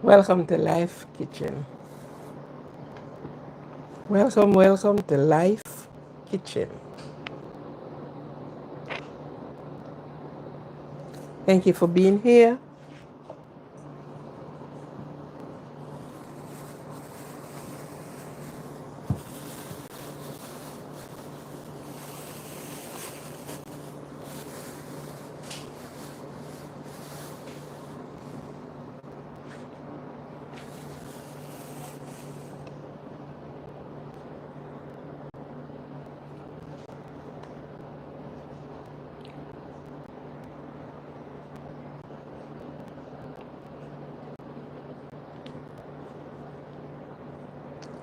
Welcome to Life Kitchen. Welcome to Life Kitchen. Thank you for being here.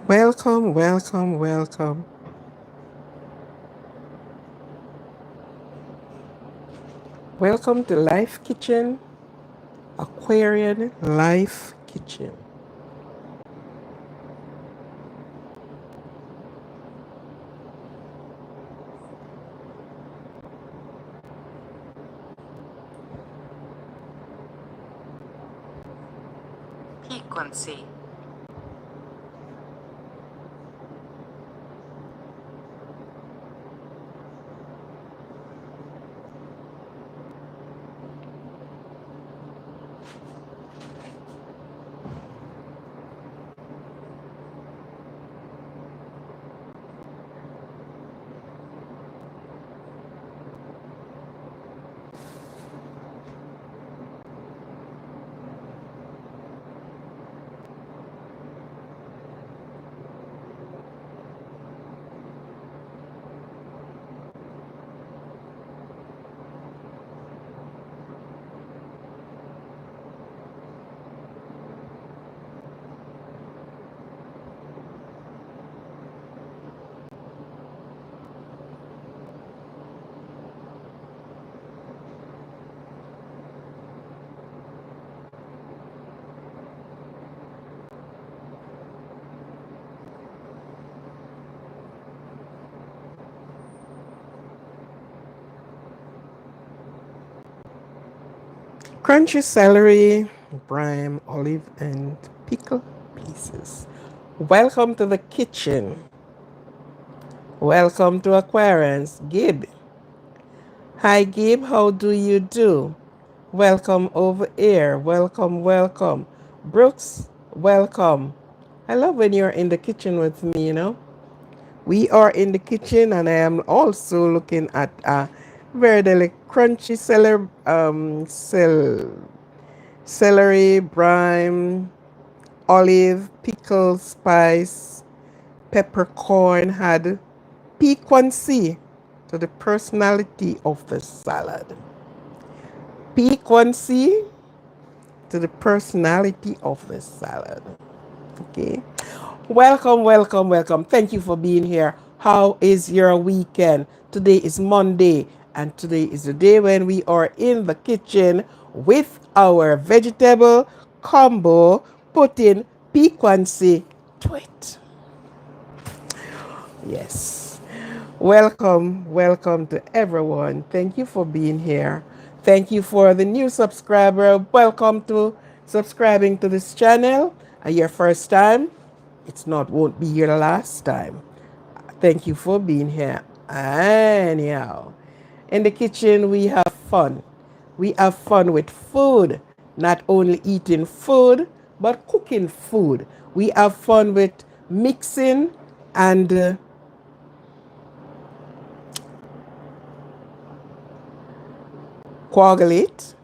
Welcome. Welcome to Life Kitchen, Aquarian Life Kitchen. Frequency. Crunchy celery, brine, olive, and pickle pieces. Welcome to the kitchen. Welcome to Aquarians. Gib. Hi, Gib. How do you do? Welcome over here. Welcome. Brooks, welcome. I love when you're in the kitchen with me. We are in the kitchen, and I am also looking at a very delicate crunchy celery, brine, olive, pickle, spice, peppercorn, had piquancy to the personality of the salad. Piquancy to the personality of the salad. Okay. Welcome. Thank you for being here. How is your weekend? Today is Monday, and today is the day when we are in the kitchen with our vegetable combo, putting piquancy to it. Yes. Welcome to everyone. Thank you for being here. Thank you for the new subscriber. Welcome to subscribing to this channel. Your first time, won't be your last time. Thank you for being here. Anyhow, in the kitchen we have fun. We have fun with food, not only eating food, but cooking food. We have fun with mixing and coagulate.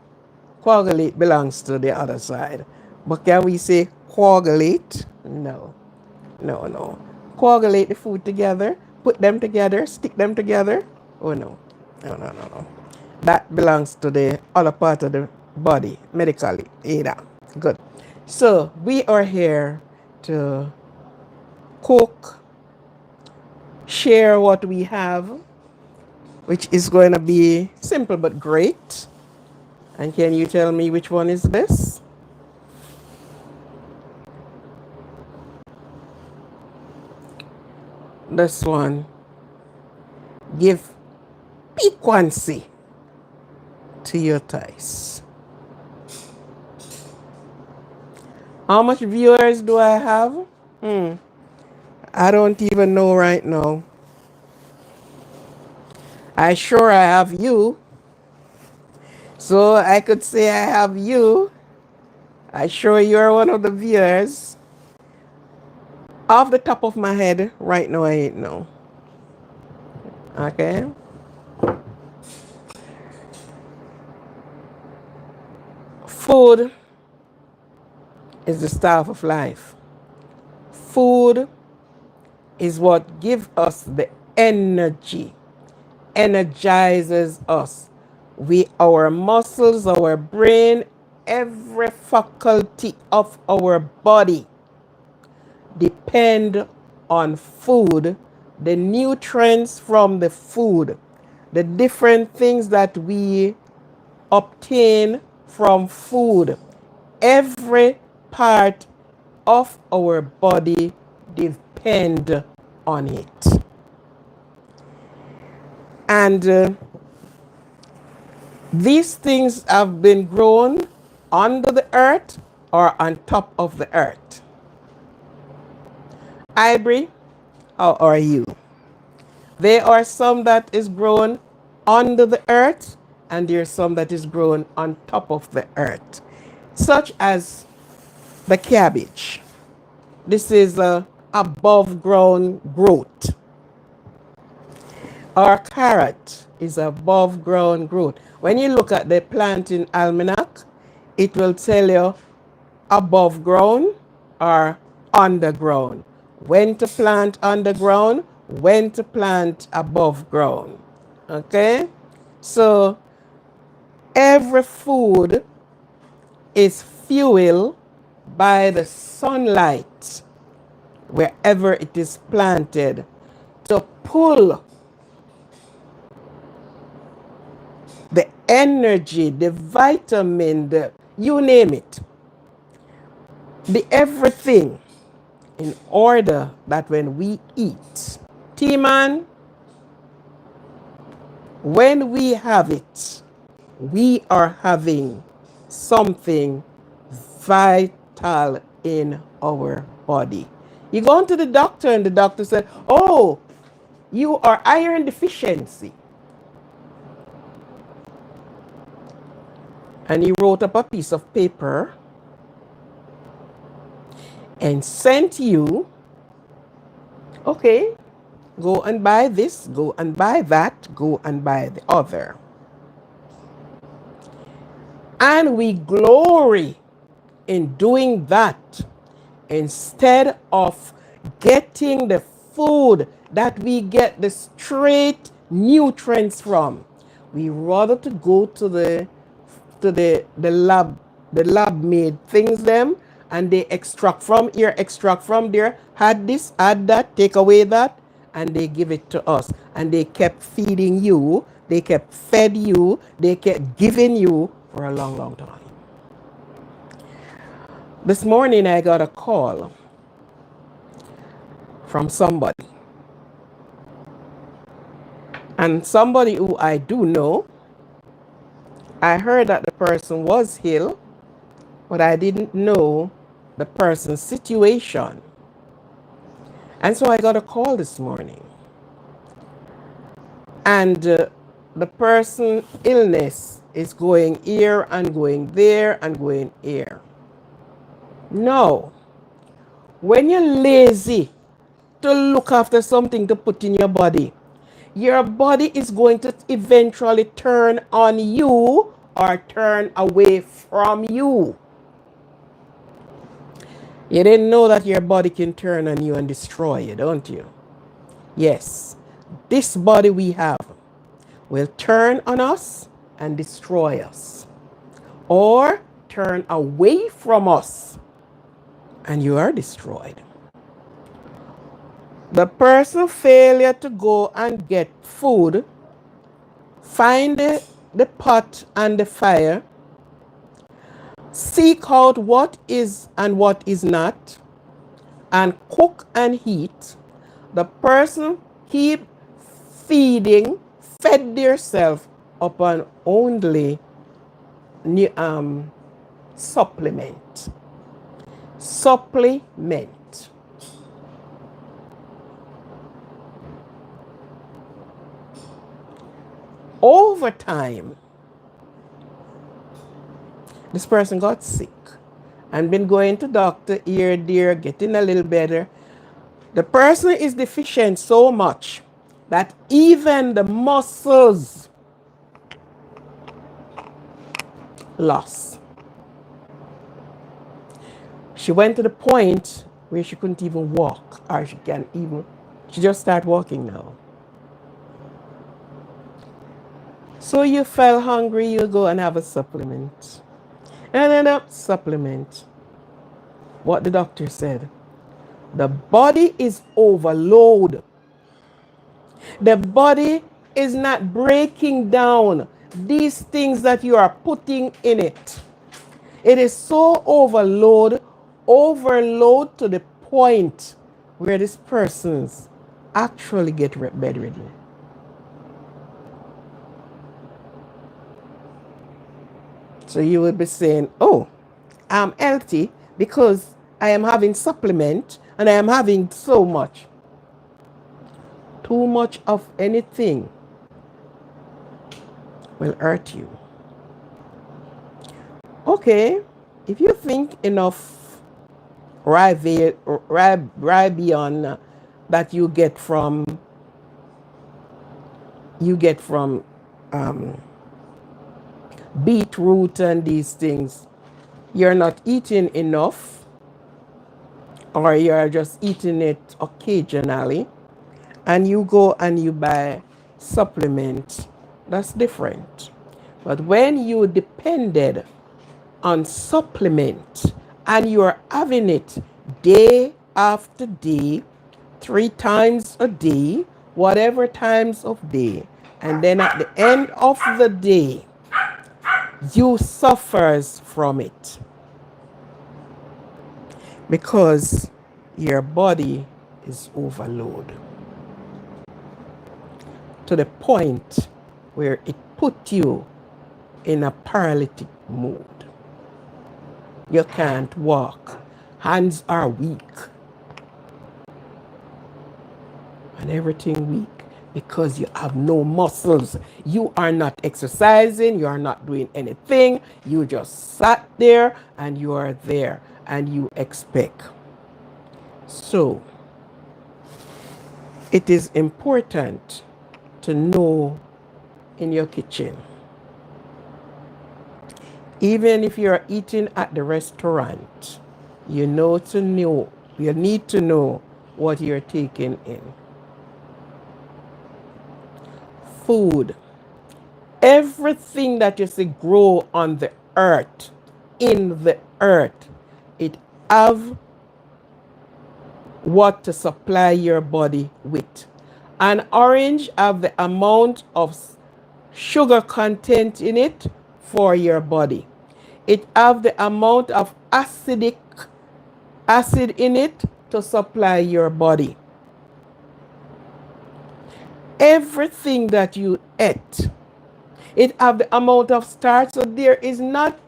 Coagulate belongs to the other side. But can we say coagulate? No. No. Coagulate the food together, put them together, stick them together. Oh no. No. That belongs to the other part of the body, medically. Either. Good. So we are here to cook, share what we have, which is going to be simple but great. And can you tell me which one is this? This one. Give piquancy to your taste. How much viewers do I have? Hmm. I don't even know right now. I have you. So I could say I have you. I sure you're one of the viewers. Off the top of my head, right now I ain't know. Okay. Food is the staff of life. Food is what gives us the energy, energizes us. Our muscles, our brain, every faculty of our body depend on food, the nutrients from the food, the different things that we obtain from food. Every part of our body depend on it. And these things have been grown under the earth or on top of the earth. Ivory, how are you? There are some that is grown under the earth, and there's some that is grown on top of the earth, such as the cabbage. This is a above ground growth. Our carrot is above ground growth. When you look at the planting almanac, it will tell you above ground or underground. When to plant underground, when to plant above ground. Okay? So every food is fueled by the sunlight wherever it is planted to pull the energy, the vitamin, you name it, the everything, in order that when we eat, T-Man, when we have it, we are having something vital in our body. You go into the doctor and the doctor said, oh, you are iron deficiency. And he wrote up a piece of paper and sent you, okay, go and buy this, go and buy that, go and buy the other. And we glory in doing that instead of getting the food that we get the straight nutrients from. We rather to go to the lab made things them, and they extract from here, extract from there, add this, add that, take away that, and they give it to us. And they kept feeding you, they kept fed you, they kept giving you for a long, long time. This morning I got a call from somebody. And somebody who I do know. I heard that the person was ill, but I didn't know the person's situation. And so I got a call this morning. And the person's illness is going here and going there and going here. No. When you're lazy to look after something to put in your body is going to eventually turn on you or turn away from you. You didn't know that your body can turn on you and destroy you, don't you? Yes. This body we have will turn on us and destroy us, or turn away from us and you are destroyed. The person's failure to go and get food, find the pot and the fire, seek out what is and what is not, and cook and heat. The person keep fed themselves upon only supplement. Supplement. Over time, this person got sick and been going to doctor here, there, getting a little better. The person is deficient so much that even the muscles lost. She went to the point where she couldn't even walk, or she just started walking now. So you felt hungry, you go and have a supplement. And then a supplement. What the doctor said. The body is overload. The body is not breaking down these things that you are putting in it. It is so overload to the point where this person's actually get bedridden. So you will be saying, oh, I'm healthy because I am having supplement and I am having so much. Too much of anything will hurt you. Okay, if you think enough Ribion that you get from beetroot and these things, you're not eating enough, or you're just eating it occasionally, and you go and you buy supplements, that's different. But when you depended on supplement and you're having it day after day, 3 times a day, whatever times of day, and then at the end of the day, you suffers from it because your body is overloaded to the point where it put you in a paralytic mood. You can't walk. Hands are weak. And everything weak because you have no muscles. You are not exercising. You are not doing anything. You just sat there and you are there and you expect. So, it is important to know in your kitchen. Even if you're eating at the restaurant, you need to know what you're taking in. Food. Everything that you see grow on the earth, in the earth, it have what to supply your body with. An orange have the amount of sugar content in it for your body. It have the amount of acid in it to supply your body. Everything that you eat, it have the amount of starch. So there is not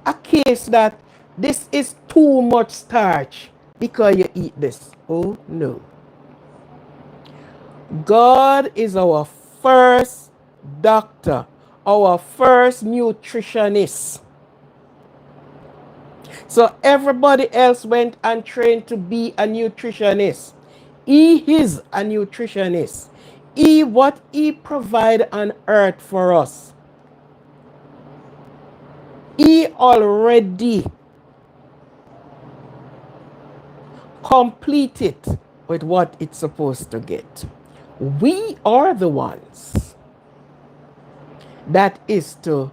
a case that this is too much starch because you eat this. Oh no. God is our first doctor, our first nutritionist. So everybody else went and trained to be a nutritionist. He is a nutritionist. What he provide on earth for us, he already complete it with what it's supposed to get. We are the ones that is to,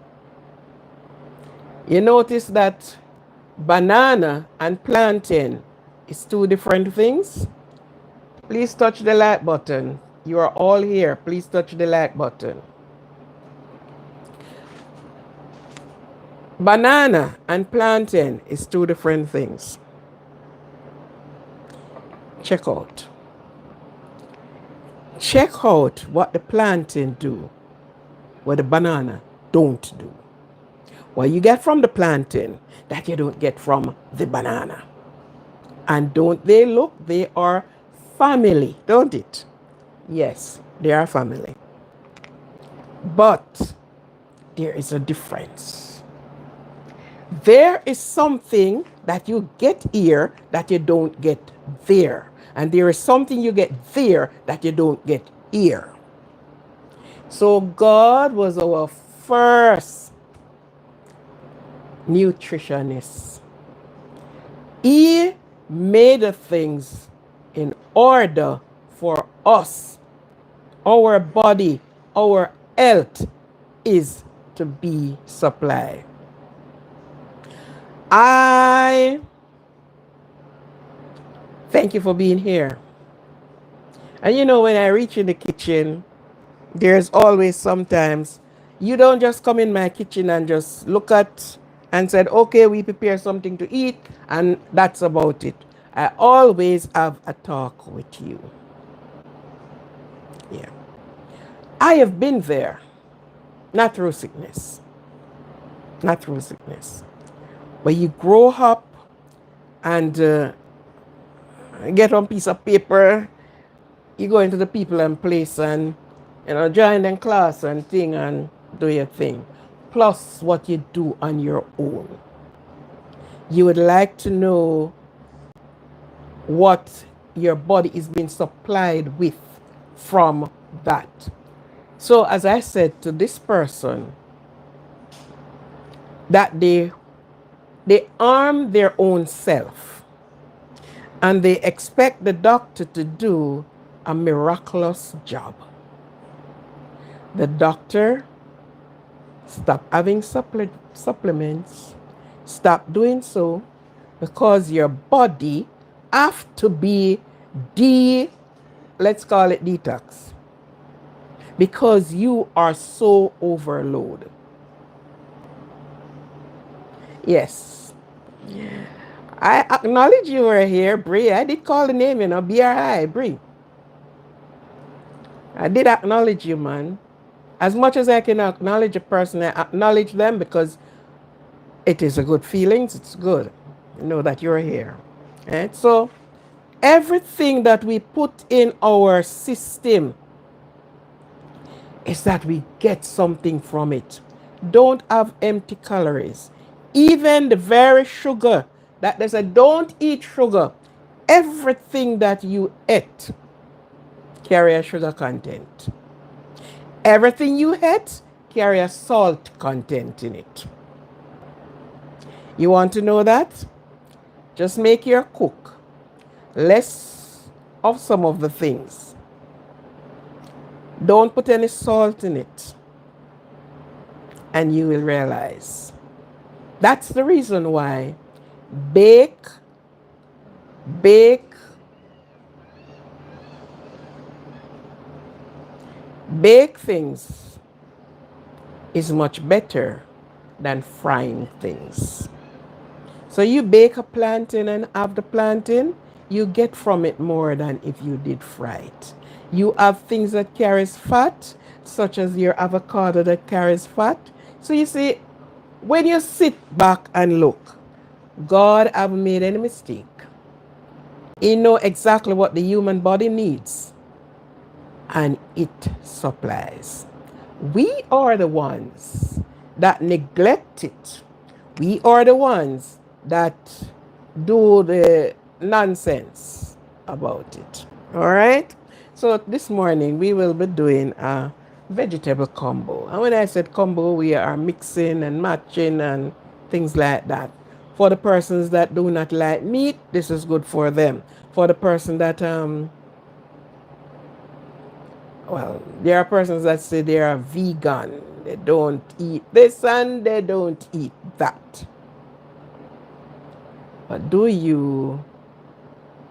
you notice that banana and plantain is 2 different things. Please touch the like button. You are all here. Please touch the like button. Banana and plantain is 2 different things. Check out. Check out what the plantain do, what the banana don't do. What you get from the plantain that you don't get from the banana. And don't they look? They are family, don't it? Yes, they are family. But there is a difference. There is something that you get here that you don't get there. And there is something you get there that you don't get here. So God was our first nutritionist. He made the things in order for us. Our body, our health is to be supplied. I thank you for being here. And you know, when I reach in the kitchen, there's always sometimes you don't just come in my kitchen and just look at and said, okay, we prepare something to eat, and that's about it. I always have a talk with you. Yeah. I have been there, not through sickness, not through sickness. But you grow up and get one piece of paper, you go into the people and place and join them class and thing and do your thing. Plus what you do on your own. You would like to know what your body is being supplied with from that. So as I said to this person, that they arm their own self and they expect the doctor to do a miraculous job. The doctor stop having supplements, stop doing so, because your body have to be let's call it detox, because you are so overloaded. Yes, I acknowledge you were here, Bree. I did call the name, BRI, Bree. I did acknowledge you, man. As much as I can acknowledge a person, I acknowledge them because it is a good feeling. It's good, that you're here. Right? So everything that we put in our system is that we get something from it. Don't have empty calories. Even the very sugar that they say, don't eat sugar. Everything that you eat carry a sugar content. Everything you eat carry a salt content in it. You want to know that? Just make your cook less of some of the things. Don't put any salt in it. And you will realize. That's the reason why bake things is much better than frying things. So you bake a plantain and have the plantain, you get from it more than if you did fry it. You have things that carries fat, such as your avocado that carries fat. So you see, when you sit back and look, God haven't made any mistake. He know exactly what the human body needs, and it supplies. We are the ones that neglect it. We are the ones that do the nonsense about it. All right? So this morning we will be doing a vegetable combo. And when I said combo, we are mixing and matching and things like that. For the persons that do not like meat, this is good for them. For the person that there are persons that say they are vegan. They don't eat this and they don't eat that. But do you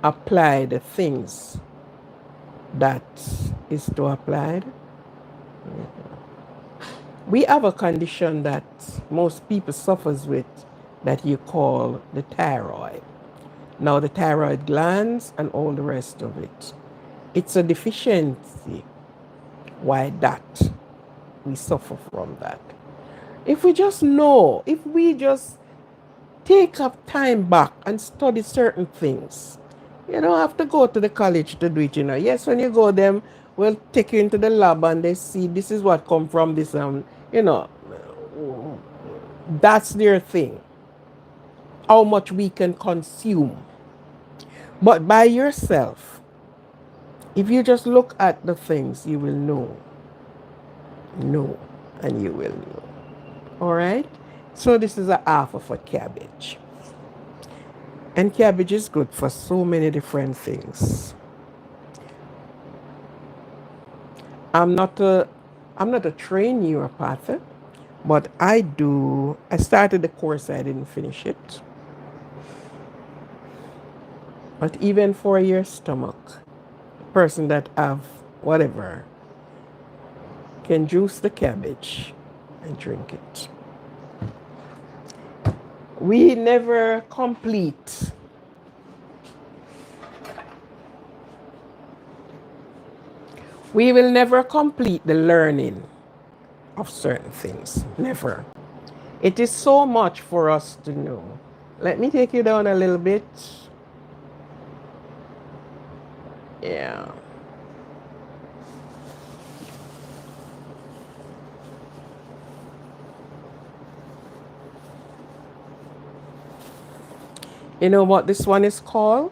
apply the things that is to apply? We have a condition that most people suffers with that you call the thyroid. Now the thyroid glands and all the rest of it. It's a deficiency. Why that? We suffer from that. If we just know, if we just take up time back and study certain things. You don't have to go to the college to do it, you know. Yes, when you go, them will take you into the lab and they see this is what come from this, you know, that's their thing. How much we can consume. But by yourself, if you just look at the things, you will know, and you will know. All right? So this is a half of a cabbage. And cabbage is good for so many different things. I'm not a trained neuropather, but I started the course, I didn't finish it. But even for your stomach, person that have whatever can juice the cabbage and drink it. We never complete we will never complete the learning of certain things. Never. It is so much for us to know. Let me take you down a little bit. Yeah. You know what this one is called?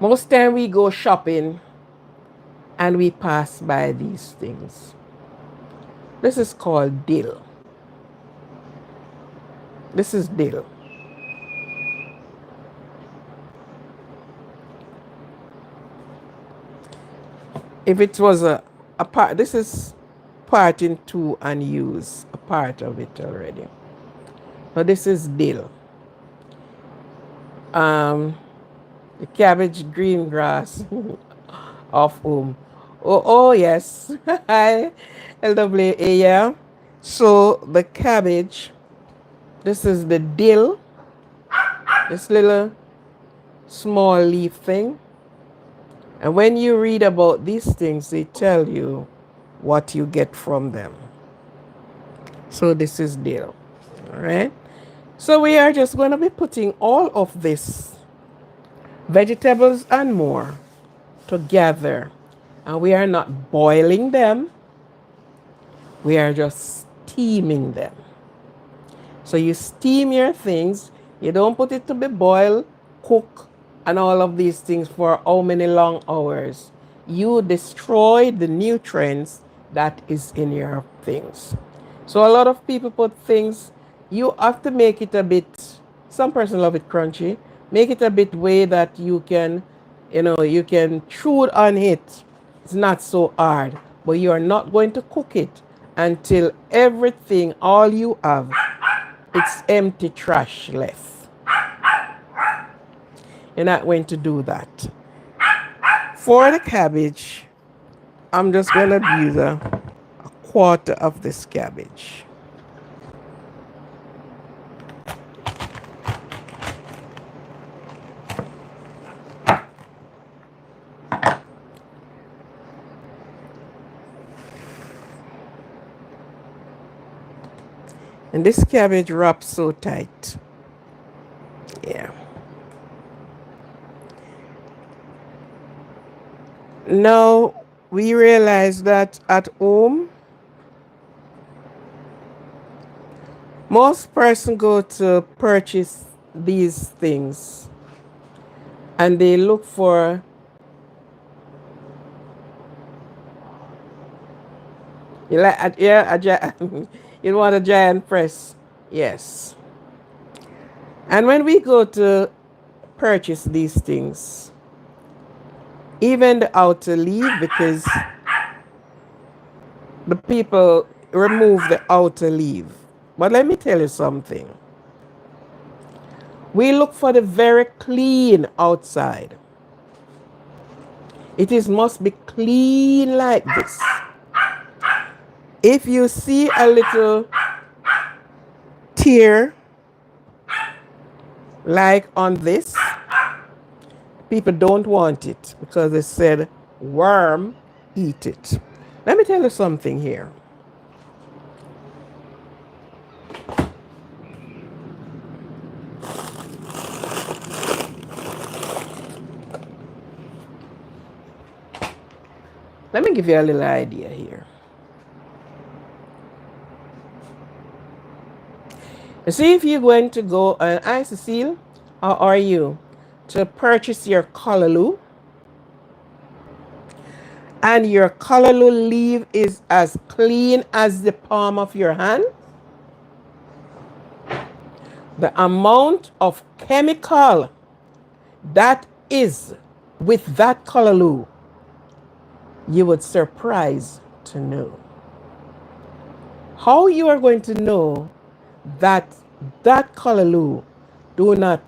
Most time we go shopping and we pass by these things. This is called dill. This is dill. If it was a part, this is part in two and use a part of it already. But this is dill. The cabbage green grass of Oh yes. Hi, LWA, yeah. So the cabbage, this is the dill, this little small leaf thing. And when you read about these things, they tell you what you get from them. So this is dill. All right. So we are just going to be putting all of this, vegetables and more, together. And we are not boiling them. We are just steaming them. So you steam your things. You don't put it to be boiled, cook, and all of these things for how many long hours. You destroy the nutrients that is in your things. So a lot of people put things, you have to make it a bit, some person love it crunchy, make it a bit way that you can, you can chew it on it. It's not so hard, but you are not going to cook it until everything, all you have, it's empty trash left. You're not going to do that. For the cabbage, I'm just going to use a quarter of this cabbage. And this cabbage wraps so tight. Yeah. Now we realize that at home, most person go to purchase these things and they look for you want a giant press. Yes. And when we go to purchase these things, even the outer leaf, because the people remove the outer leaf. But let me tell you something. We look for the very clean outside. It must be clean like this. If you see a little tear like on this, people don't want it because they said worm eat it. Let me tell you something here. Let me give you a little idea here. You see, if you're going to go, and I, Cecile, how are you? To purchase your callaloo, and your callaloo leaf is as clean as the palm of your hand, the amount of chemical that is with that callaloo, you would surprise to know. How you are going to know that that callaloo do not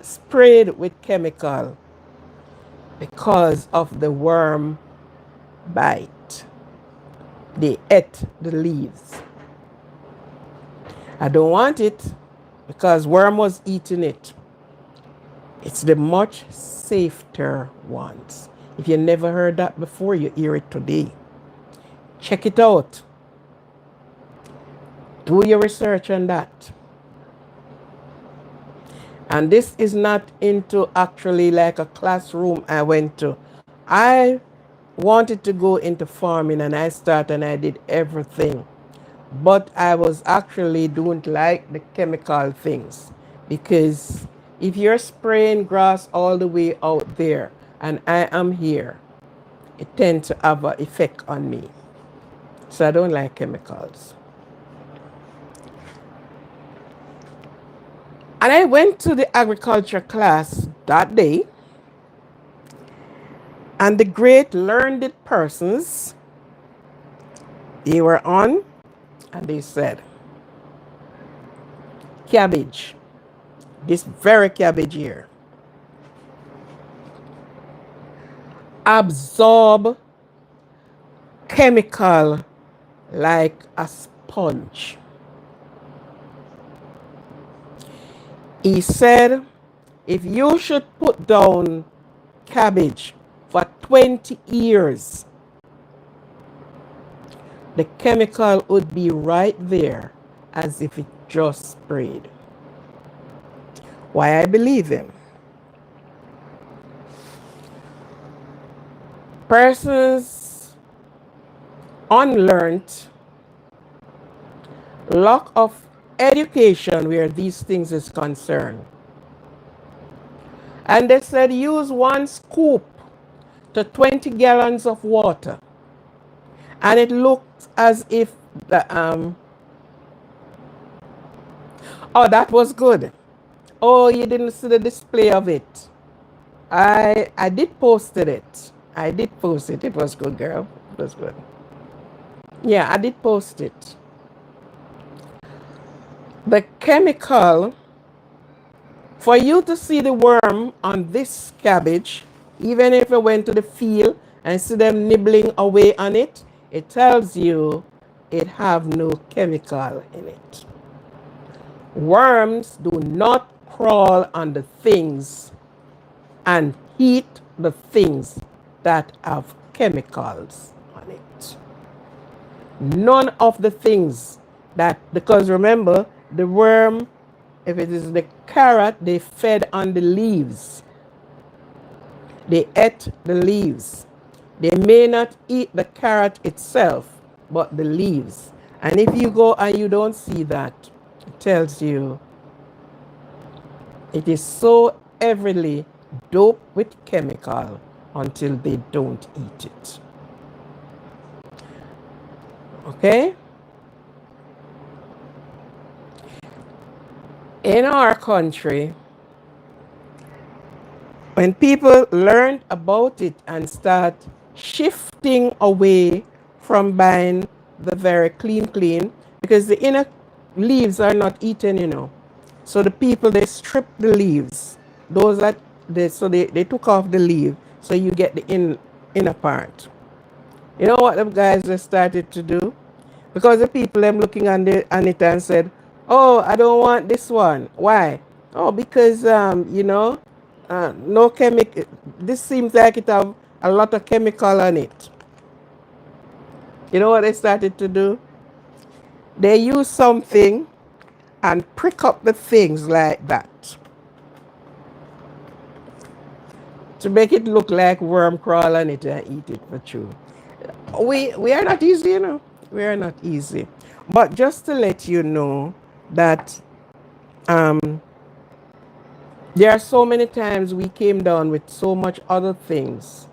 sprayed with chemical because of the worm bite. They ate the leaves. I don't want it because worm was eating it. It's the much safer ones. If you never heard that before, you hear it today. Check it out. Do your research on that. And this is not into actually like a classroom I went to. I wanted to go into farming and I started and I did everything. But I was actually don't like the chemical things because if you're spraying grass all the way out there and I am here, it tends to have an effect on me. So I don't like chemicals. And I went to the agriculture class that day, and the great learned persons, they were on, and they said, cabbage, this very cabbage here, absorb chemical like a sponge. He said, if you should put down cabbage for 20 years, the chemical would be right there as if it just sprayed. Why I believe him? Persons unlearned, lack of education where these things is concerned. And they said use 1 scoop to 20 gallons of water. And it looked as if the oh, that was good. Oh, you didn't see the display of it. I did posted it. I did post it. It was good, girl. It was good. Yeah, I did post it. The chemical, for you to see the worm on this cabbage, even if you went to the field and see them nibbling away on it, it tells you it have no chemical in it. Worms do not crawl on the things and eat the things that have chemicals on it. None of the things that, because remember, the worm, if it is the carrot, they fed on the leaves. They ate the leaves. They may not eat the carrot itself, but the leaves. And if you go and you don't see that, it tells you it is so heavily doped with chemical until they don't eat it. Okay? In our country, when people learn about it and start shifting away from buying the very clean, because the inner leaves are not eaten, you know. So the people, they strip the leaves. Those that, they took off the leaf, so you get the inner part. You know what the guys just started to do? Because the people them looking on it and said, oh, I don't want this one. Why? Oh, because no chemical. This seems like it have a lot of chemical on it. You know what they started to do? They use something and prick up the things like that to make it look like worm crawl on it and eat it for true. We are not easy, you know. We are not easy. But just to let you know that um, there are so many times we came down with so much other things,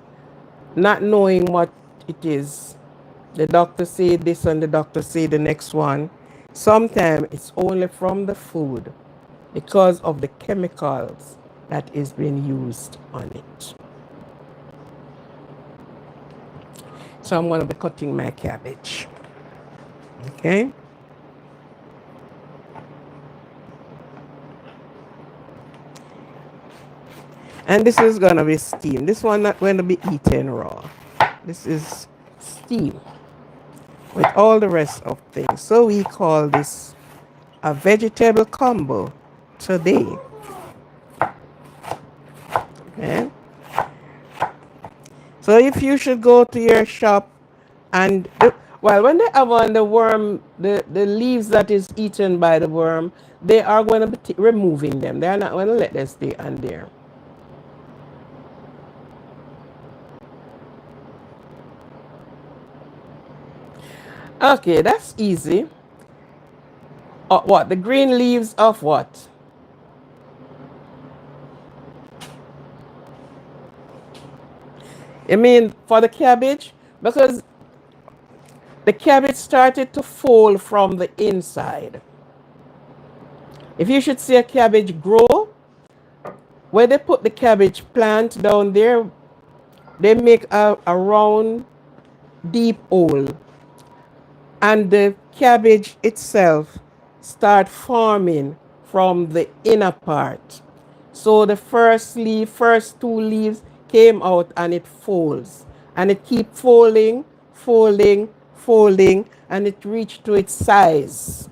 not knowing what it is. The doctor say this and the doctor say the next one. Sometimes it's only from the food because of the chemicals that is being used on it. So I'm going to be cutting my cabbage. Okay? And this is going to be steamed. This one not going to be eaten raw. This is steam with all the rest of things. So we call this a vegetable combo today. Okay? So if you should go to your shop and well, when they have on the worm, the leaves that is eaten by the worm, they are going to be removing them. They are not going to let them stay on there. Okay, that's easy. What? The green leaves of what? I mean, for the cabbage? Because the cabbage started to fall from the inside. If you should see a cabbage grow, where they put the cabbage plant down there, they make a round, deep hole. And the cabbage itself start forming from the inner part. So the first leaf, first two leaves came out and it folds. And it keep folding, folding, folding, and it reached to its size.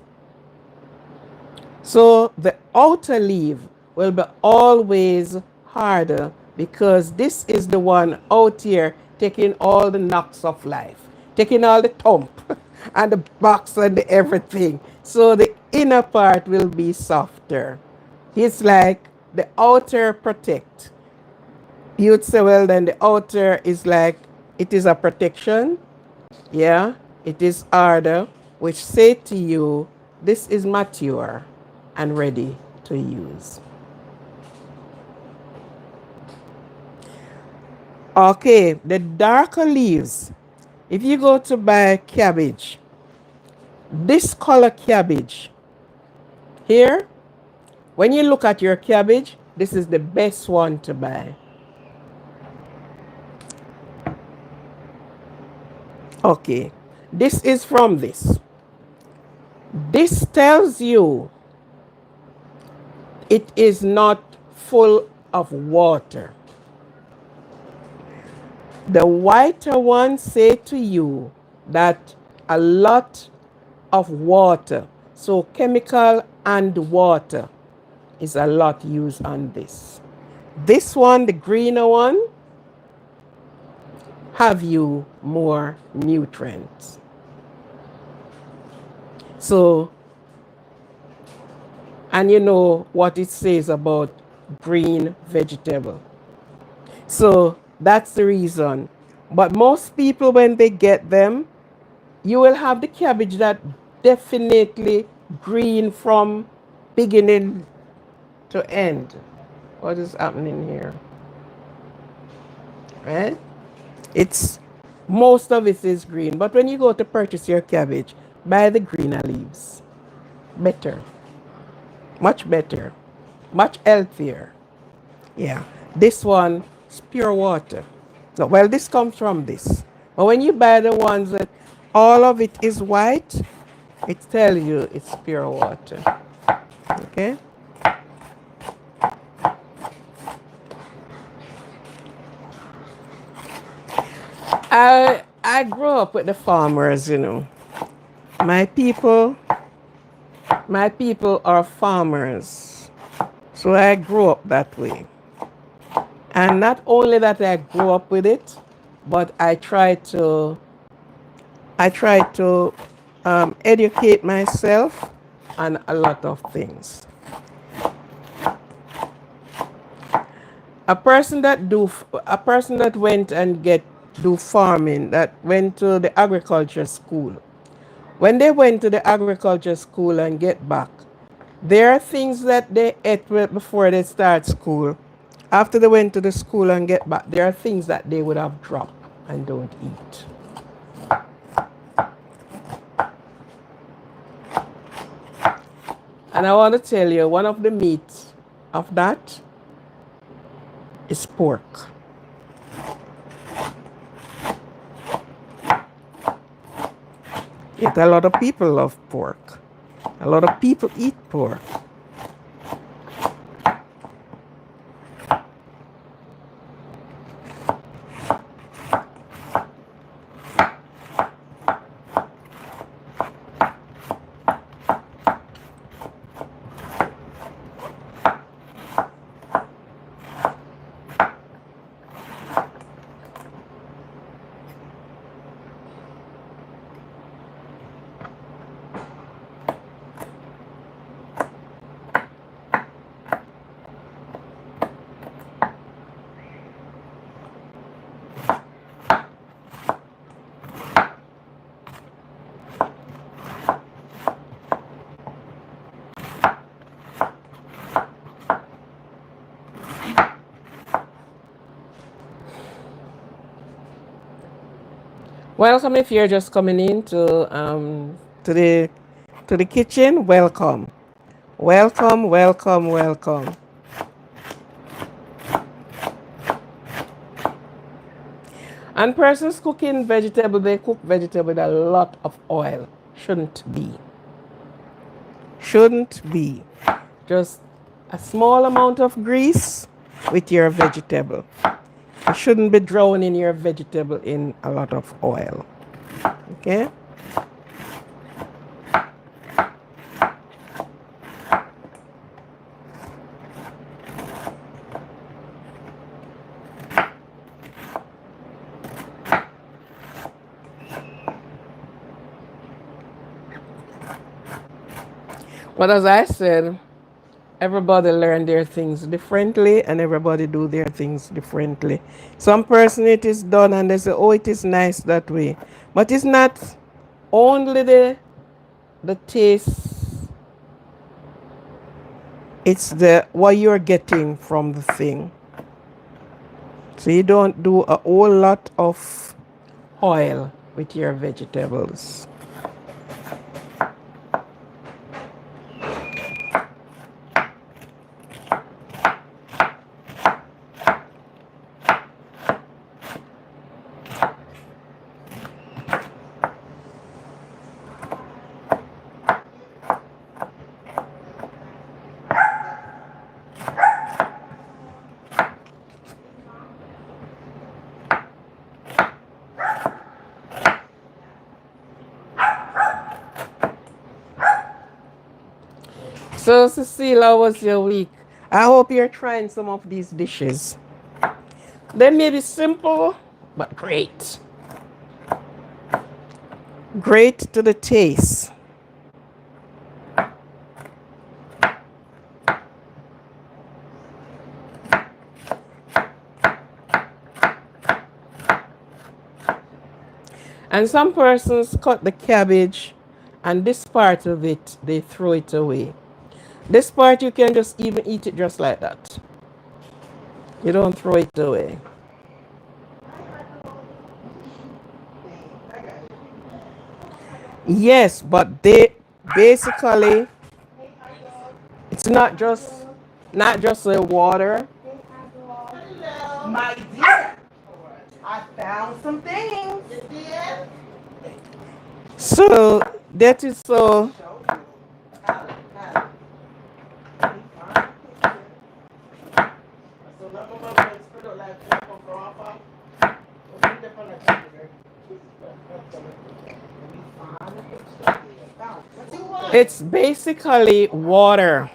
So the outer leaf will be always harder because this is the one out here taking all the knocks of life, taking all the thump and the box and the everything. So the inner part will be softer. It's like the outer protect. You'd say, well, then the outer is like, it is a protection. Yeah, it is harder, which say to you, this is mature and ready to use. Okay, the darker leaves. If you go to buy cabbage, this color cabbage here, when you look at your cabbage, this is the best one to buy. Okay, this is from this. This tells you it is not full of water. The whiter ones say to you that a lot of water, so chemical and water, is a lot used on this. This one, the greener one, have you more nutrients. So, and you know what it says about green vegetable. So that's the reason. But most people, when they get them, you will have the cabbage that definitely green from beginning to end. What is happening here? Right? It's most of it is green. But when you go to purchase your cabbage, buy the greener leaves. Better. Much better. Much healthier. Yeah. This one is pure water. No, well, this comes from this. But when you buy the ones that all of it is white, it tells you it's pure water. Okay? I grew up with the farmers, you know. My people are farmers. So I grew up that way. And not only that I grew up with it, but I try to educate myself on a lot of things. A person that went and get do farming that went to the agriculture school. When they went to the agriculture school and get back, there are things that they ate before they start school. After they went to the school and get back, there are things that they would have dropped and don't eat. And I want to tell you, one of the meats of that is pork. Yet a lot of people love pork. A lot of people eat pork. Welcome if you're just coming in to the kitchen. Welcome, welcome, welcome, welcome. And persons cooking vegetable, they cook vegetable with a lot of oil. Shouldn't be. Shouldn't be. Just a small amount of grease with your vegetable. You shouldn't be drowning your vegetable in a lot of oil. Okay? But as I said, everybody learn their things differently and everybody do their things differently. Some person it is done and they say, oh, it is nice that way. But it's not only the taste, it's the what you're getting from the thing. So you don't do a whole lot of oil with your vegetables. So, Cecile, how was your week? I hope you're trying some of these dishes. They may be simple, but great. Great to the taste. And some persons cut the cabbage and this part of it, they throw it away. This part you can just even eat it just like that. You don't throw it away. Yes, but they basically it's not just the water. My dear, I found some things. So that is so it's basically water.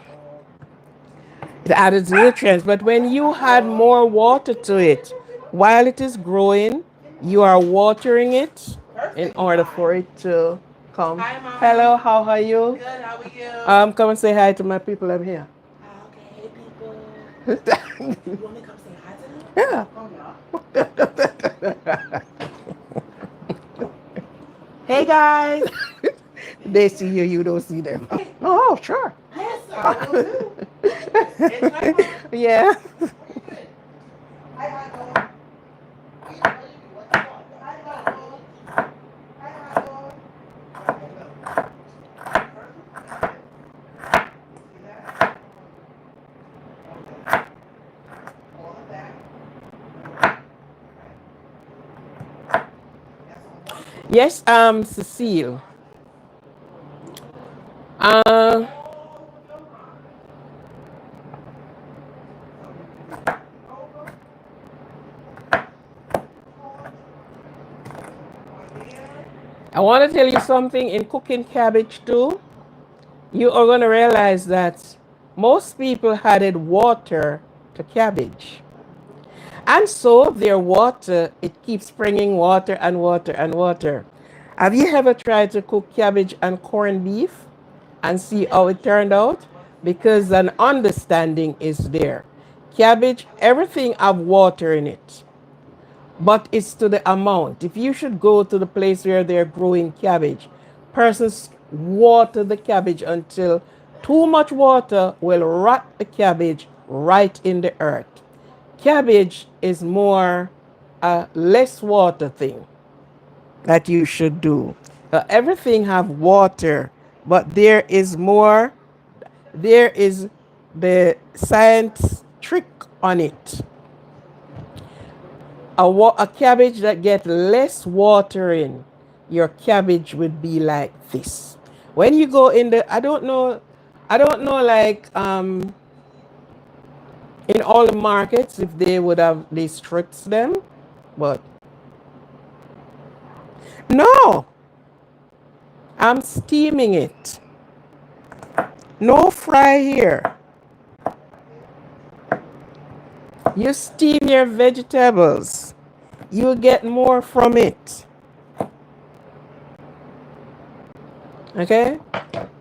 It adds nutrients, but when you add more water to it while it is growing, you are watering it in order for it to come. Hi, Mom. Hello, how are you? Good, how are you? Come and say hi to my people. I'm here. Okay, people. You want me to come say hi to them? Yeah. Oh, no. Hey guys. They see you, you don't see them. Oh, sure. Yes, I will do. It's my phone. Yeah. Hi, Hot Hi, Hot Hi, Hot Yes, Cecile. Uh, I want to tell you something in cooking cabbage too. You are going to realize that most people added water to cabbage. And so their water, it keeps bringing water and water and water. Have you ever tried to cook cabbage and corned beef and see how it turned out? Because an understanding is there. Cabbage, everything have water in it, but it's to the amount. If you should go to the place where they're growing cabbage, persons water the cabbage until too much water will rot the cabbage right in the earth. Cabbage is more a less water thing that you should do. Everything have water, but there is more. There is the science trick on it. A cabbage that get less water in, your cabbage would be like this. When you go in the, I don't know like in all the markets if they would have these strips them, but no, I'm steaming it. No fry here. You steam your vegetables. You get more from it. Okay?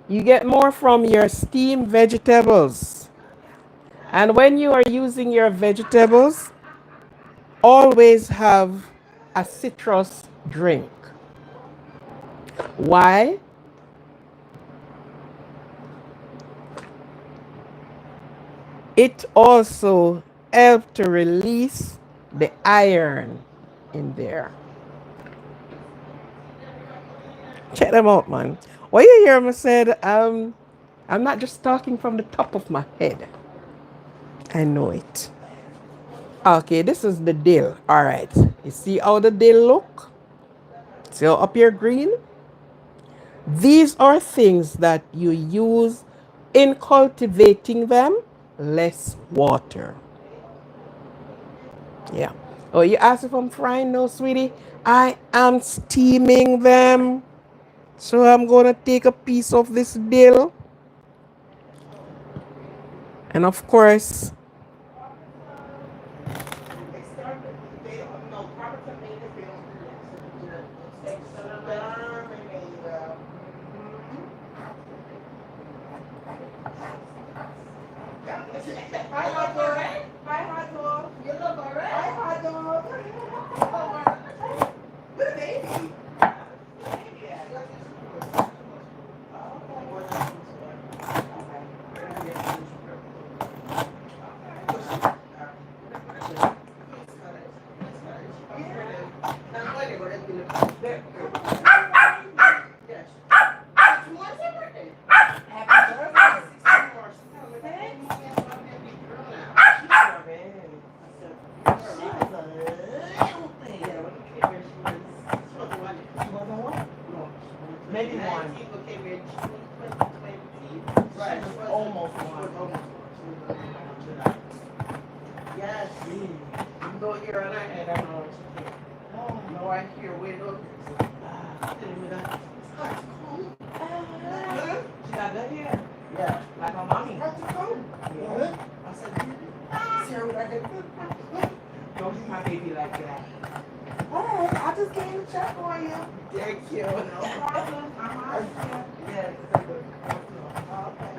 You get more from your steamed vegetables. And when you are using your vegetables, always have a citrus drink. Why? It also helps to release the iron in there. Check them out, man. What you hear me said, I'm not just talking from the top of my head. I know it. Okay, this is the dill. All right. You see how the dill look? See how up here green? These are things that you use in cultivating them. Less water. Yeah. Oh, you asked if I'm frying? No, sweetie. I am steaming them. So I'm going to take a piece of this dill. And of course, Hi, hot dog. Hi, hot dog. You look alright. Hi, hot dog. What a baby. Maybe one. Right. Almost one. Yes. You go here on our head. I know. Oh, no, I hear window. Tell me that. She got good hair. Yeah. Like my mommy. Yeah. I said, Sarah, would I get good? Don't do my baby like that. Alright, I just came to check on you. Thank you. No problem. I'm here. Yes. Okay.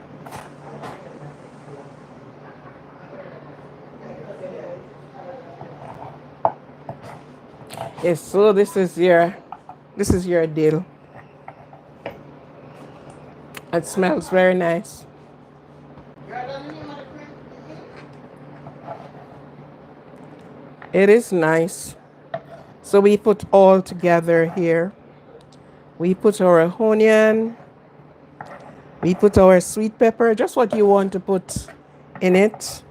yes, so this is your dill. It smells very nice. It is nice. So we put all together here. We put our onion. We put our sweet pepper, just what you want to put in it.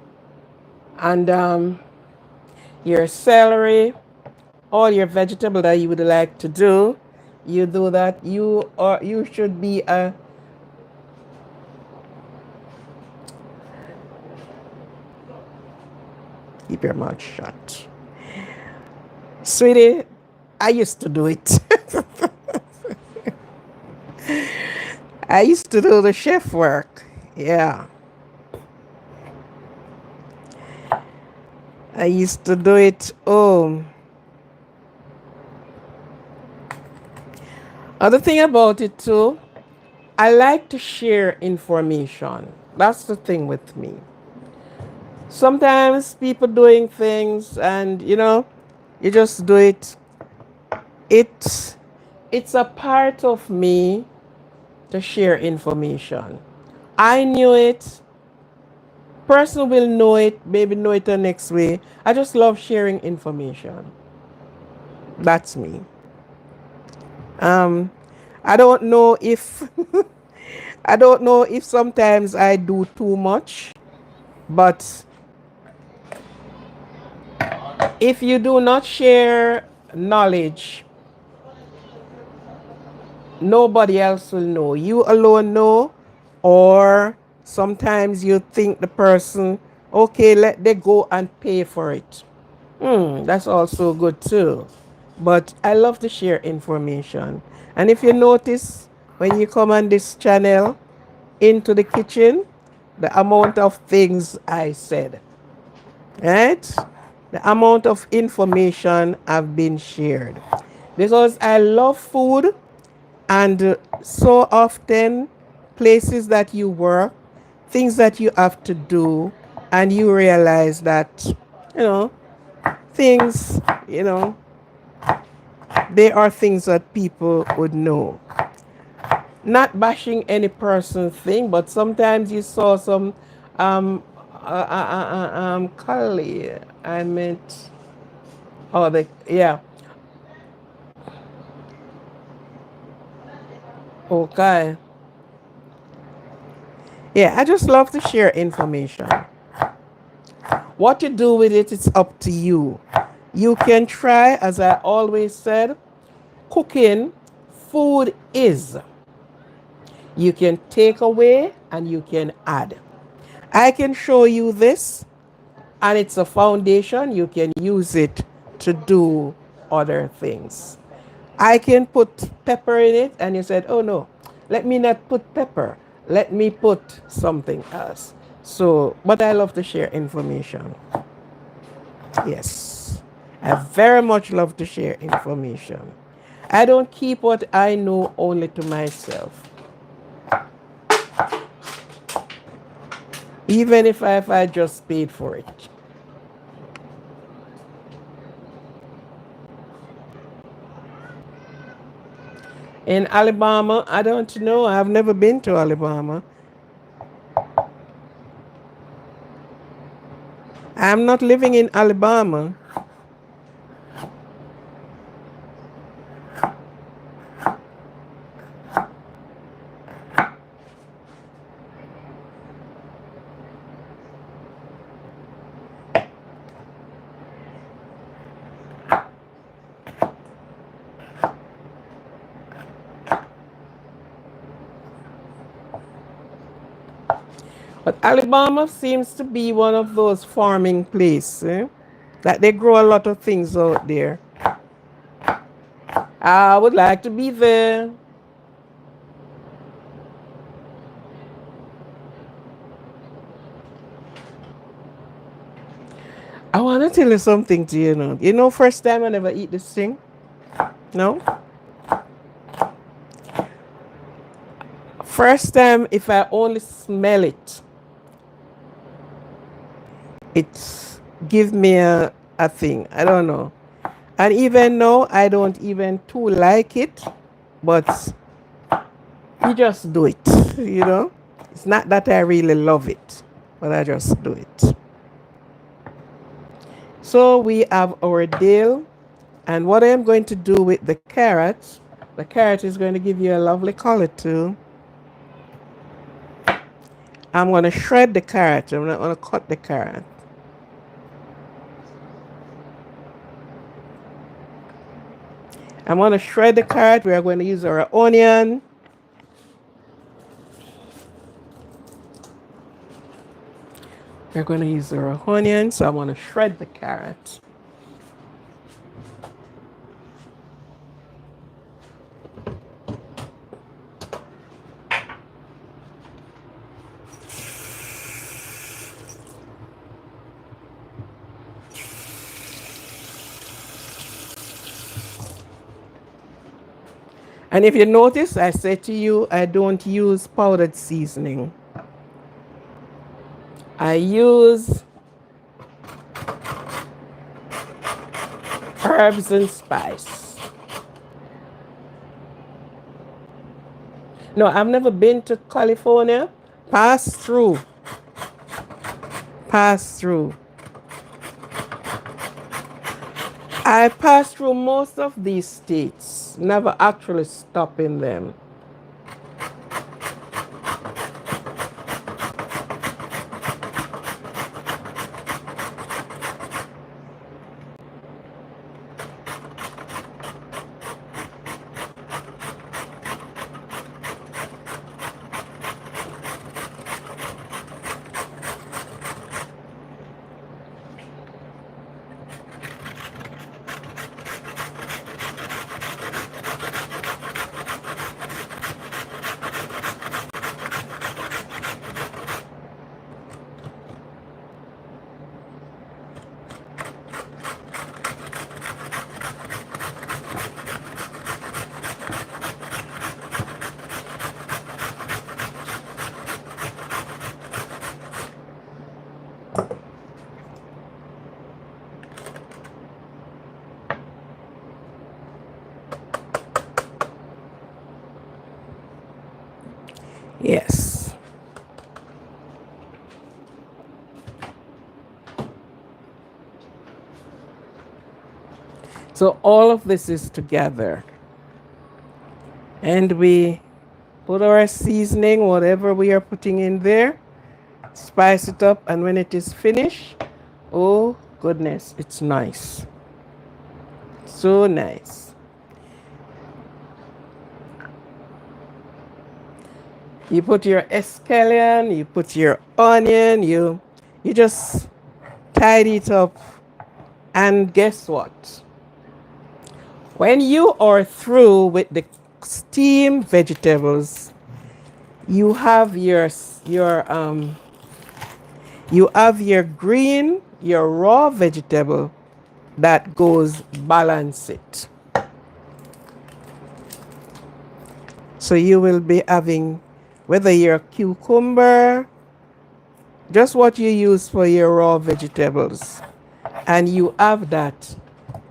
And your celery, all your vegetable that you would like to do. You do that. You should be a keep your mouth shut. Sweetie, I used to do it. I used to do the chef work. Yeah. I used to do it. Oh. Other thing about it too, I like to share information. That's the thing with me. Sometimes people doing things and you just do it. It's a part of me to share information. I knew it. Person will know it, maybe know it the next way. I just love sharing information. That's me. Um, I don't know if I don't know if sometimes I do too much, but if you do not share knowledge, nobody else will know. You alone know, or sometimes you think the person, okay, let they go and pay for it. That's also good too. But I love to share information. And if you notice, when you come on this channel into the kitchen, the amount of things I said, right? The amount of information have been shared. Because I love food, and so often places that you work, things that you have to do, and you realize that, you know, things, they are things that people would know. Not bashing any person thing, but sometimes you saw some Kali. I meant, oh, yeah. Okay. Yeah, I just love to share information. What you do with it, it's up to you. You can try, as I always said, cooking, food is. You can take away and you can add. I can show you this, and it's a foundation. You can use it to do other things. I can put pepper in it, and you said, oh no, let me not put pepper. Let me put something else. So, but I love to share information. Yes. I very much love to share information. I don't keep what I know only to myself. Even if I just paid for it. In Alabama, I don't know. I've never been to Alabama. I'm not living in Alabama. But Alabama seems to be one of those farming places, that they grow a lot of things out there. I would like to be there. I want to tell you something to you now. You know, first time I never eat this thing. No? First time, if I only smell it, it's give me a thing. I don't know. And even now, I don't even too like it. But You just do it, you know. It's not that I really love it, but I just do it. So we have our dill, and what I am going to do with the carrot is going to give you a lovely color too. I'm going to shred the carrot. I'm not going to cut the carrot. I'm going to shred the carrot. We are going to use our onion. We're going to use our onion, so I'm going to shred the carrot. And if you notice, I said to you, I don't use powdered seasoning. I use herbs and spice. No, I've never been to California. Pass through. Pass through. I pass through most of these states, never actually stop in them. Yes. So all of this is together. And we put our seasoning, whatever we are putting in there, spice it up, and when it is finished, oh goodness, it's nice. So nice. You put your escallion, you put your onion, you just tidy it up. And guess what? When you are through with the steamed vegetables, you have you have your green, your raw vegetable that goes balance it. So you will be having whether your cucumber, just what you use for your raw vegetables, and you have that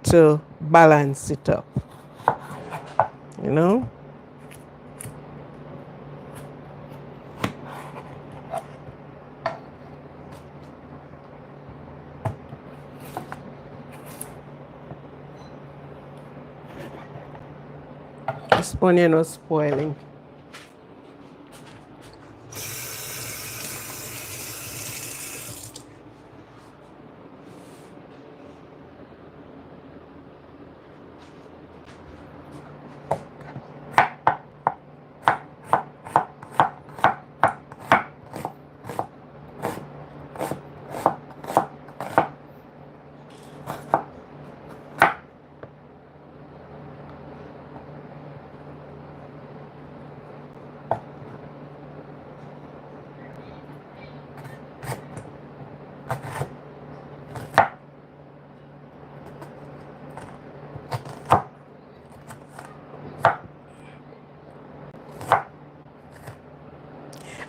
to balance it up. You know? This onion was spoiling.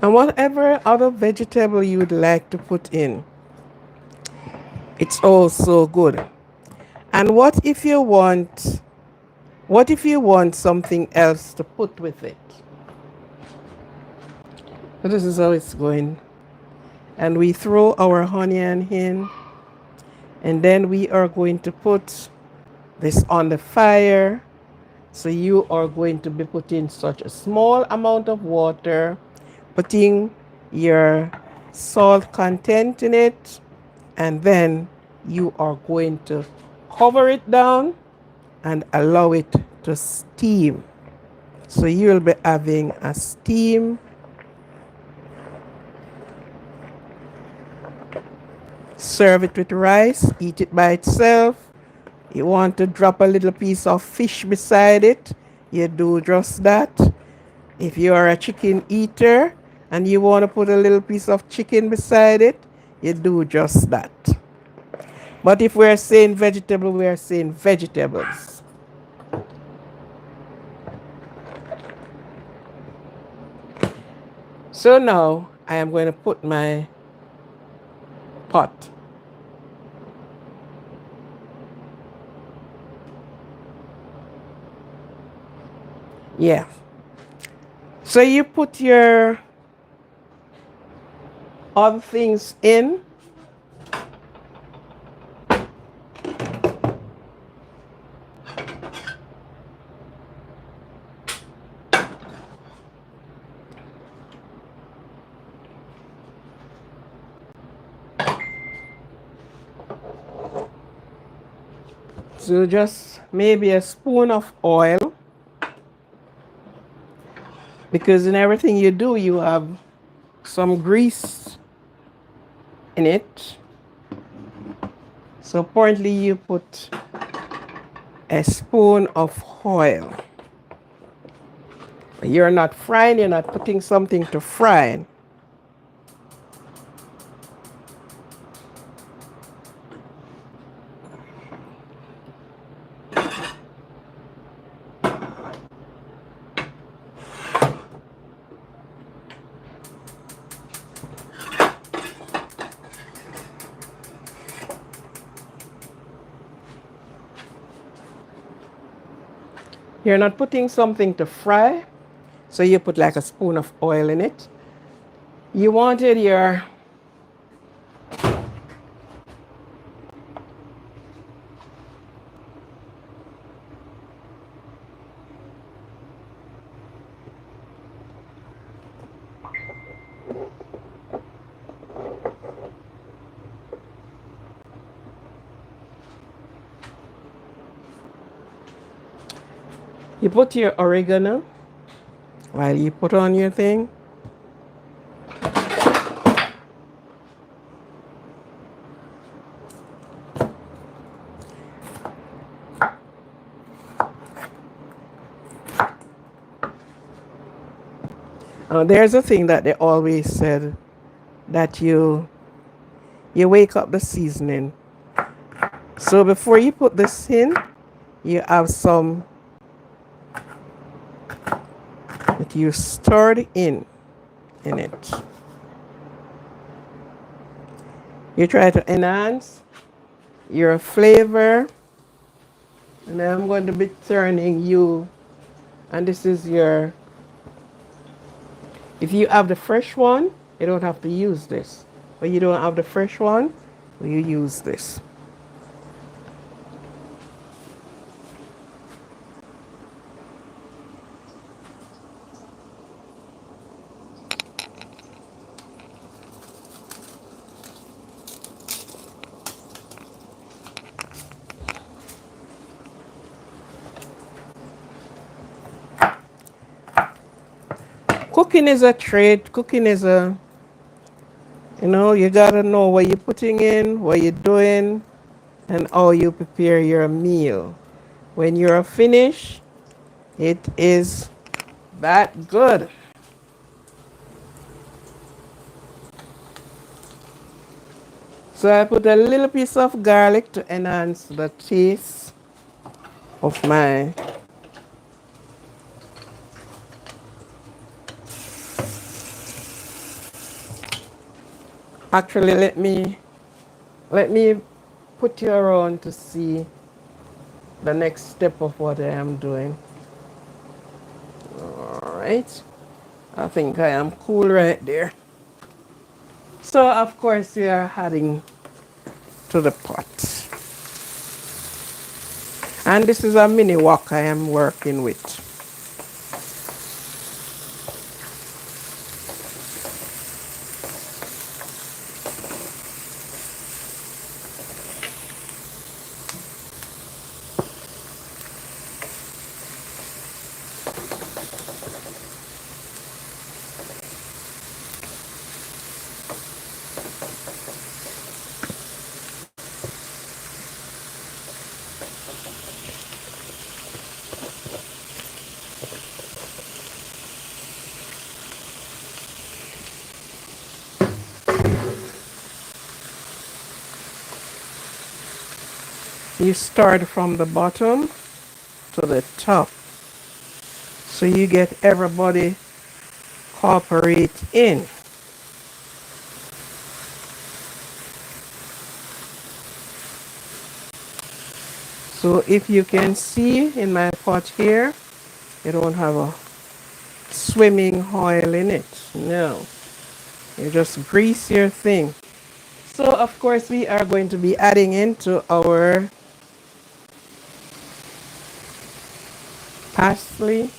And whatever other vegetable you would like to put in, it's also good. And what if you want something else to put with it? So this is how it's going. And we throw our onion in, and then we are going to put this on the fire. So you are going to be putting such a small amount of water, putting your salt content in it, and then you are going to cover it down and allow it to steam. So you'll be having a steam. Serve it with rice, eat it by itself. You want to drop a little piece of fish beside it, you do just that. If you are a chicken eater and you want to put a little piece of chicken beside it, you do just that. But if we're saying vegetable, we're saying vegetables. So now I am going to put my pot. Yeah. So you put your other things in. So just maybe a spoon of oil, because in everything you do, you have some grease in it. So apparently you put a spoon of oil. You're not frying, you're not putting something to fry. You're not putting something to fry, so you put like a spoon of oil in it. You wanted your you put your oregano while you put on your thing. There's a thing that they always said, that you wake up the seasoning. So before you put this in, you have some that you stirred in it. You try to enhance your flavor. And then I'm going to be turning you, and this is your, if you have the fresh one, you don't have to use this. But you don't have the fresh one, you use this. Cooking is a trade. Cooking is a, you gotta know what you're putting in, what you're doing, and how you prepare your meal. When you're finished, it is that good. So I put a little piece of garlic to enhance the taste of my. Actually, let me put you around to see the next step of what I am doing. All right. I think I am cool right there. So of course we are adding to the pot. And this is a mini wok I am working with. You start from the bottom to the top. So you get everybody cooperate in. So if you can see in my pot here, you don't have a swimming oil in it. No. You just grease your thing. So of course we are going to be adding into our parsley.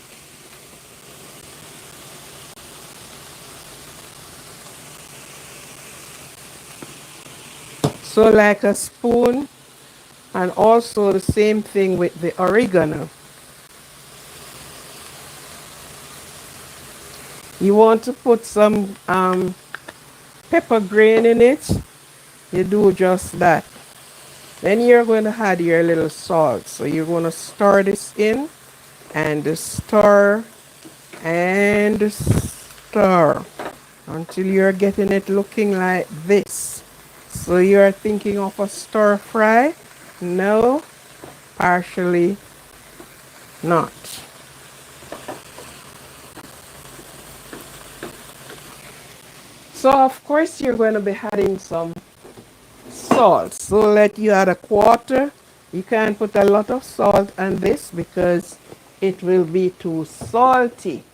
So like a spoon, and also the same thing with the oregano. You want to put some pepper grain in it, you do just that. Then you're going to add your little salt. So you're going to stir this in and stir and stir until you're getting it looking like this. So you're thinking of a stir fry? No, partially not. So of course you're going to be adding some salt. So let you add a quarter. You can't put a lot of salt on this because it will be too salty.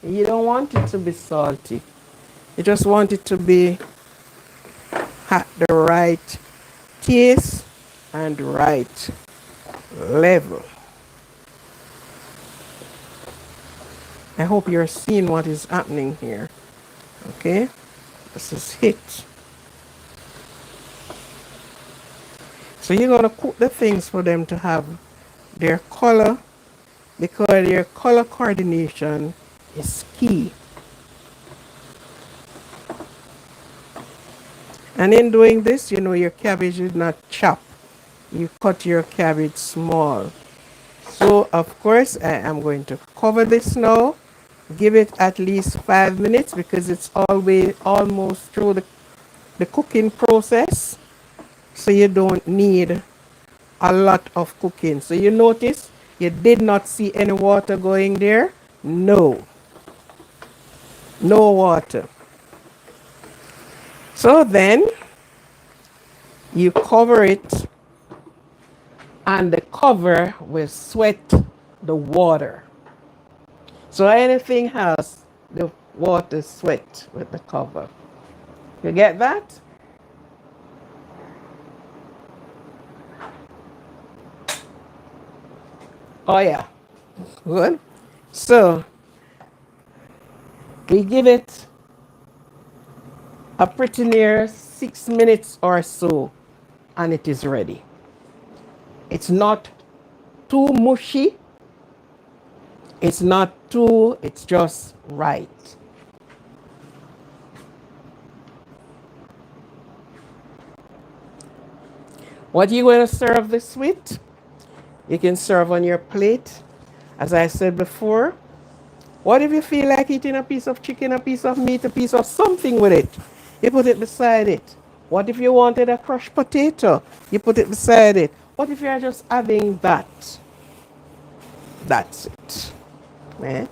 You don't want it to be salty. You just want it to be at the right taste and right level. I hope you're seeing what is happening here. Okay, this is it. So you're going to cook the things for them to have their color, because their color coordination is key. And in doing this, you know, your cabbage is not chopped. You cut your cabbage small. So of course I am going to cover this now. Give it at least 5 minutes because it's always almost through the cooking process. So you don't need a lot of cooking. So you notice you did not see any water going there. No, no water. So then you cover it and the cover will sweat the water. So anything else, the water sweat with the cover. You get that? Oh yeah, good. So we give it a pretty near 6 minutes or so and it is ready. It's not too mushy. It's not too, it's just right. What are you going to serve this with? You can serve on your plate. As I said before, what if you feel like eating a piece of chicken, a piece of meat, a piece of something with it? You put it beside it. What if you wanted a crushed potato? You put it beside it. What if you're just having that? That's it. Eh?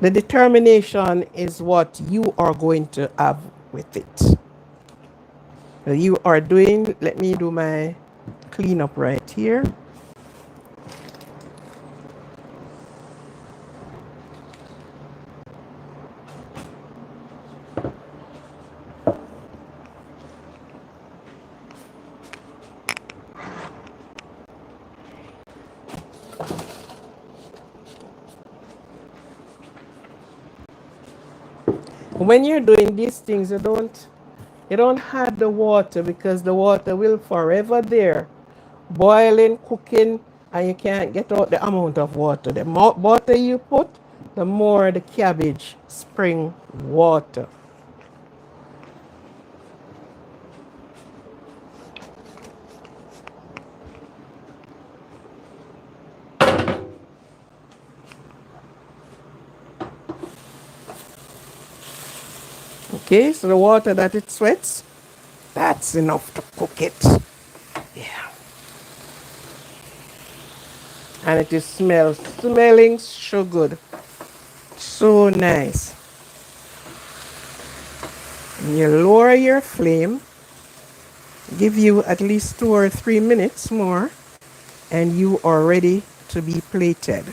The determination is what you are going to have with it. You are doing, let me do my cleanup right here. When you're doing these things, you don't add the water because the water will forever there, boiling, cooking, and you can't get out the amount of water. The more water you put, the more the cabbage spring water. Okay, so the water that it sweats, that's enough to cook it. Yeah. And it is smelling so good. So nice. And you lower your flame, give you at least 2 or 3 minutes more, and you are ready to be plated.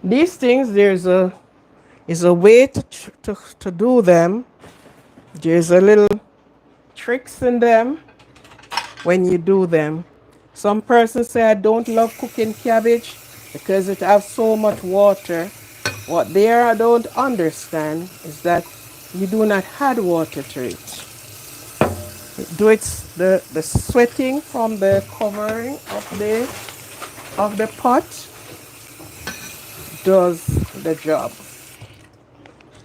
These things, is a way to do them. There's a little tricks in them when you do them. Some persons say I don't love cooking cabbage because it has so much water. What they don't understand is that you do not add water to it. Do it the sweating from the covering of the pot does the job.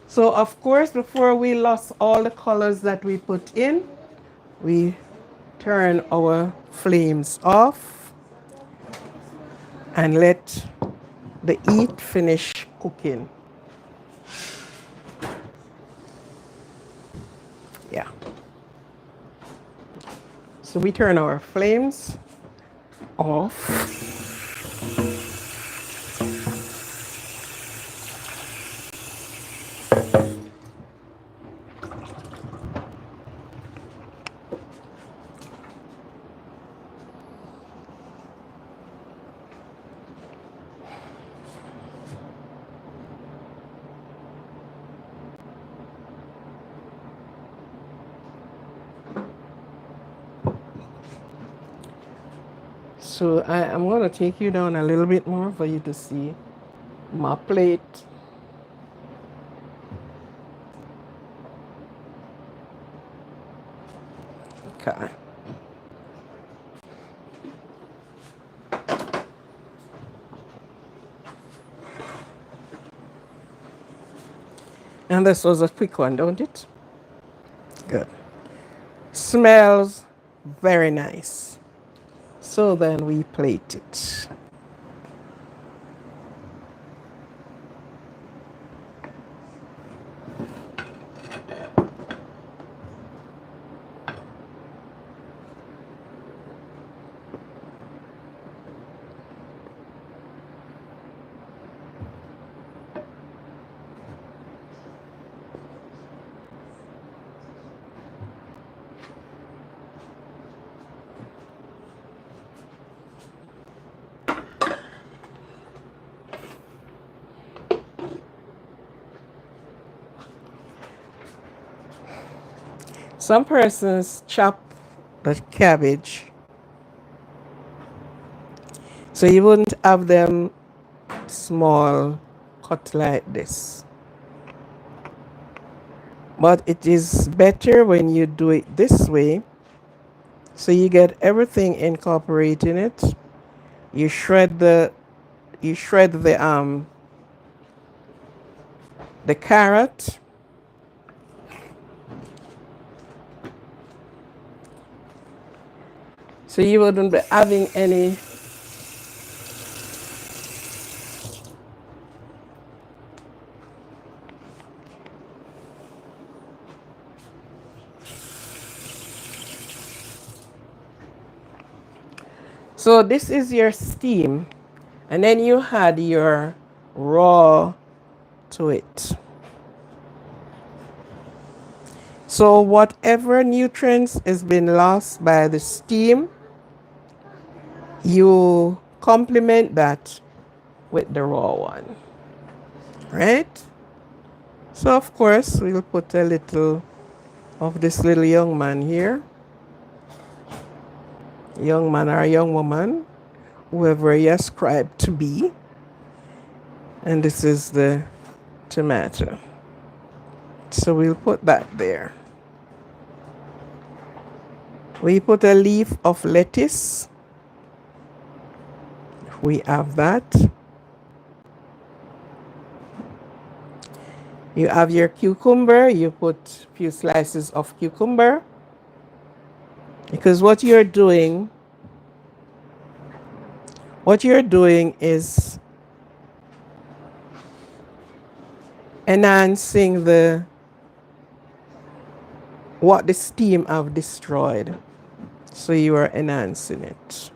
So of course, before we lost all the colors that we put in, we turn our flames off and let the heat finish cooking. Yeah. So we turn our flames off. So I'm going to take you down a little bit more for you to see my plate. Okay. And this was a quick one, don't it? Good. Smells very nice. So then we plate it. Some persons chop the cabbage so you wouldn't have them small cut like this. But it is better when you do it this way so you get everything incorporated in it. You shred the carrot. So you wouldn't be having any so this is your steam, and then you add your raw to it. So whatever nutrients has been lost by the steam, you complement that with the raw one, right? So of course we'll put a little of this little young man here, young man or young woman, whoever he ascribed to be. And this is the tomato. So we'll put that there. We put a leaf of lettuce. We have that. You have your cucumber. You put a few slices of cucumber. Because what you're doing is enhancing the what the steam have destroyed. So you are enhancing it.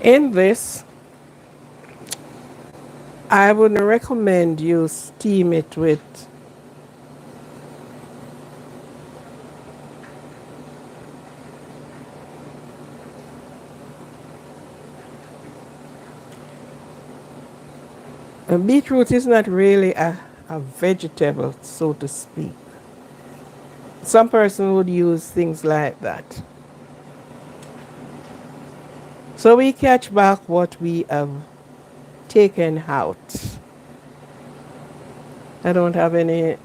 In this, I would recommend you steam it with beetroot is not really a vegetable, so to speak. Some person would use things like that. So we catch back what we have taken out. I don't have any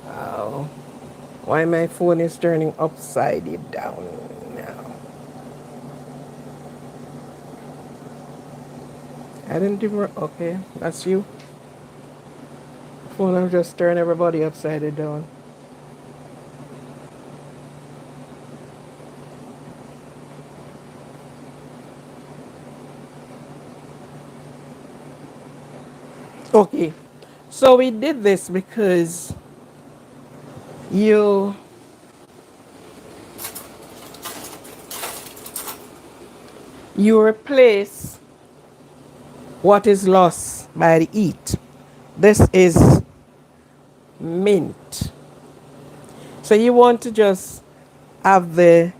oh, why my phone is turning upside down now. I didn't even okay, that's you. Phone, I'm just turning everybody upside down. Okay. So we did this because you you replace what is lost by the heat. This is mint. So you want to just have the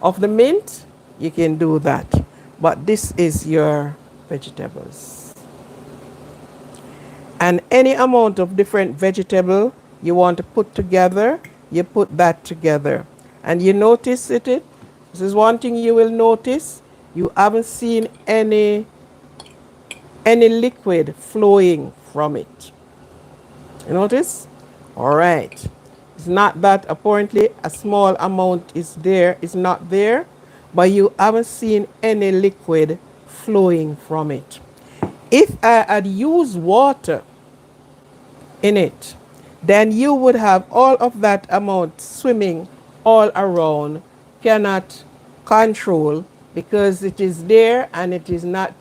of the mint, you can do that. But this is your vegetables. And any amount of different vegetable you want to put together, you put that together. And you notice it. This is one thing you will notice. You haven't seen any liquid flowing from it. You notice? All right. It's not that apparently a small amount is not there, but you haven't seen any liquid flowing from it. If I had used water in it, then you would have all of that amount swimming all around, cannot control because it is there and it is not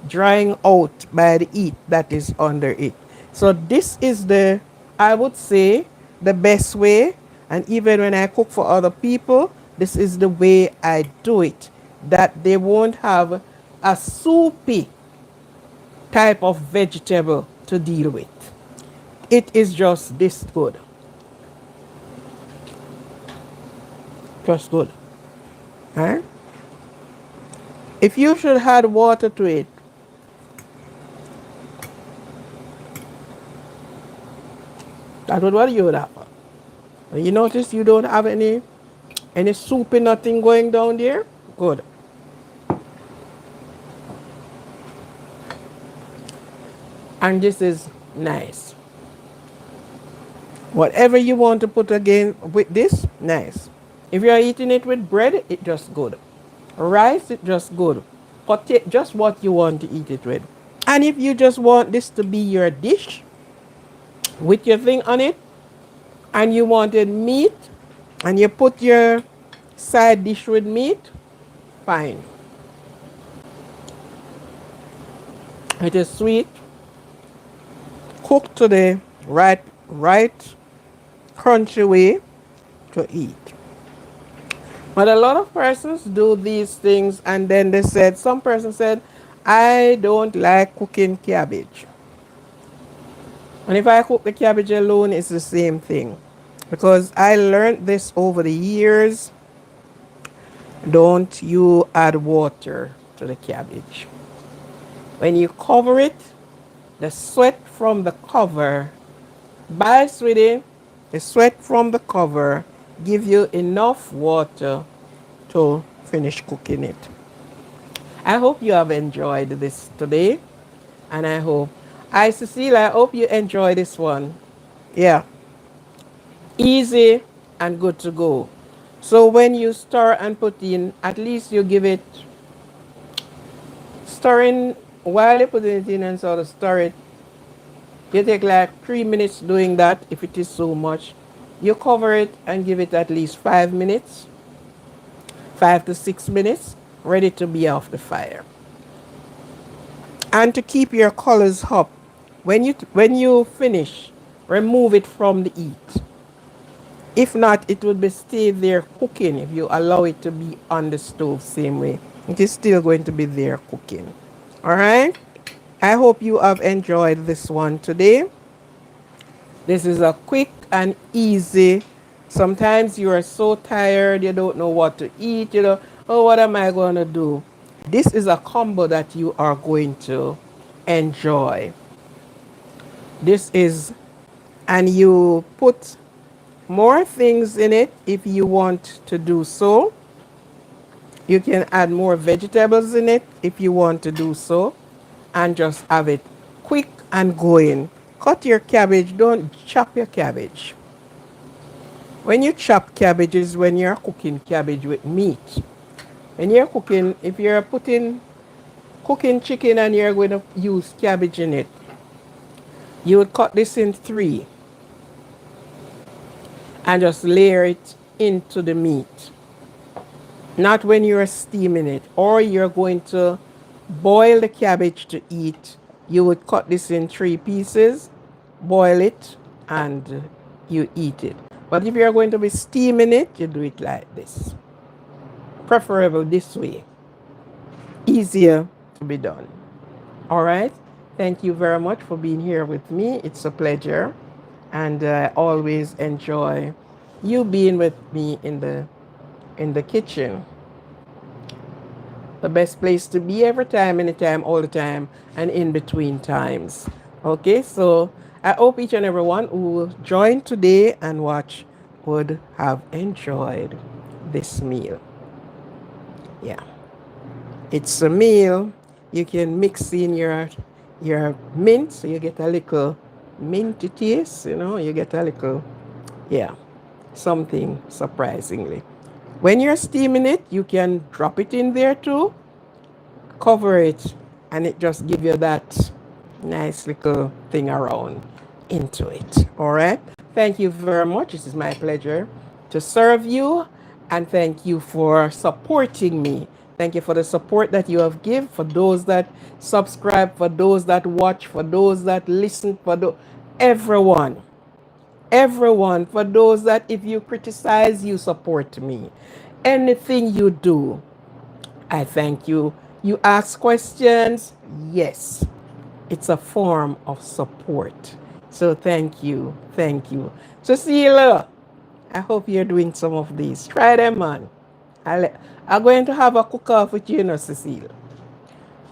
drying out by the heat that is under it. So this is I would say, the best way. And even when I cook for other people, this is the way I do it. That they won't have a soupy type of vegetable to deal with. It is just this good. Just good. Right? If you should add water to it, that would what you would have. You notice you don't have any soupy nothing going down there? Good. And this is nice. Whatever you want to put again with this, nice. If you are eating it with bread, it just good. Rice, it just good. Just what you want to eat it with. And if you just want this to be your dish with your thing on it, and you wanted meat, and you put your side dish with meat, fine. It is sweet, cooked to the right crunchy way to eat. But a lot of persons do these things and then some person said, I don't like cooking cabbage. And if I cook the cabbage alone, it's the same thing. Because I learned this over the years. Don't you add water to the cabbage. When you cover it, the sweat from the cover, bye sweetie, the sweat from the cover give you enough water to finish cooking it. I hope you have enjoyed this today. And Cecile, I hope you enjoy this one. Yeah, easy and good to go. So when you stir and put in, at least you give it stirring while you put it in and sort of stir it. You take like 3 minutes doing that if it is so much. You cover it and give it at least 5 minutes, 5 to 6 minutes, ready to be off the fire. And to keep your colors up, when you finish, remove it from the heat. If not, it would be stay there cooking if you allow it to be on the stove same way. It is still going to be there cooking. All right? I hope you have enjoyed this one today. This is a quick and easy. Sometimes you are so tired, you don't know what to eat, oh, what am I going to do? This is a combo that you are going to enjoy. This is, and you put more things in it if you want to do so. You can add more vegetables in it if you want to do so, and just have it quick and going. Cut your cabbage, don't chop your cabbage. When you chop cabbages, when you're cooking cabbage with meat, when you're cooking, if you're cooking chicken and you're going to use cabbage in it, you would cut this in 3 and just layer it into the meat. Not when you're steaming it or you're going to boil the cabbage to eat. You would cut this in 3 pieces, boil it, and you eat it. But if you're going to be steaming it, you do it like this. Preferable this way. Easier to be done. All right. Thank you very much for being here with me. It's a pleasure. And I always enjoy you being with me in the kitchen. The best place to be every time, anytime, all the time, and in between times. Okay, so I hope each and everyone who joined today and watch would have enjoyed this meal. Yeah, it's a meal you can mix in your mint, so you get a little minty taste. You get a little, yeah, something surprisingly. When you're steaming it, you can drop it in there too, cover it, and it just give you that nice little thing around into it. All right. Thank you very much. This is my pleasure to serve you, and thank you for supporting me. Thank you for the support that you have given, for those that subscribe, for those that watch, for those that listen, everyone. Everyone, for those that if you criticize, you support me. Anything you do, I thank you. You ask questions, yes, it's a form of support. So thank you, thank you. Cecilia, I hope you're doing some of these. Try them, man. I'm going to have a cook-off with you, Cecilia.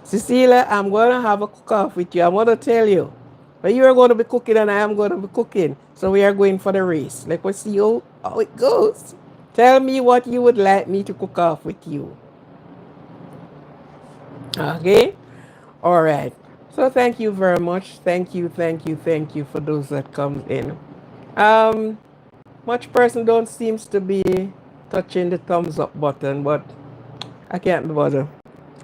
Cecilia, I'm going to have a cook-off with you. I'm going to tell you. But you are going to be cooking and I am going to be cooking. So we are going for the race. Let us see how it goes. Tell me what you would like me to cook off with you. Okay? All right. So thank you very much. Thank you, thank you, thank you for those that come in. Um, much person don't seems to be touching the thumbs up button, but I can't be bothered.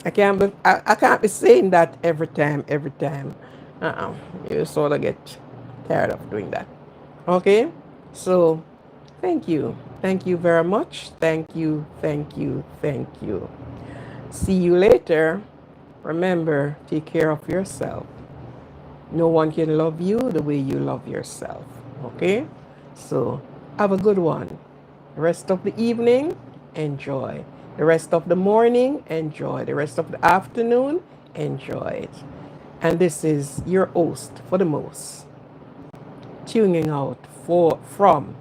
I can't be saying that every time, every time. You sort of get tired of doing that. Okay? So thank you. Thank you very much. Thank you, thank you, thank you. See you later. Remember, take care of yourself. No one can love you the way you love yourself. Okay? So, have a good one. The rest of the evening, enjoy. The rest of the morning, enjoy. The rest of the afternoon, enjoy it. And this is your host for the most, tuning out from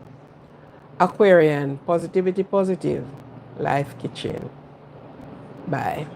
Aquarian Positivity Positive Life Kitchen. Bye.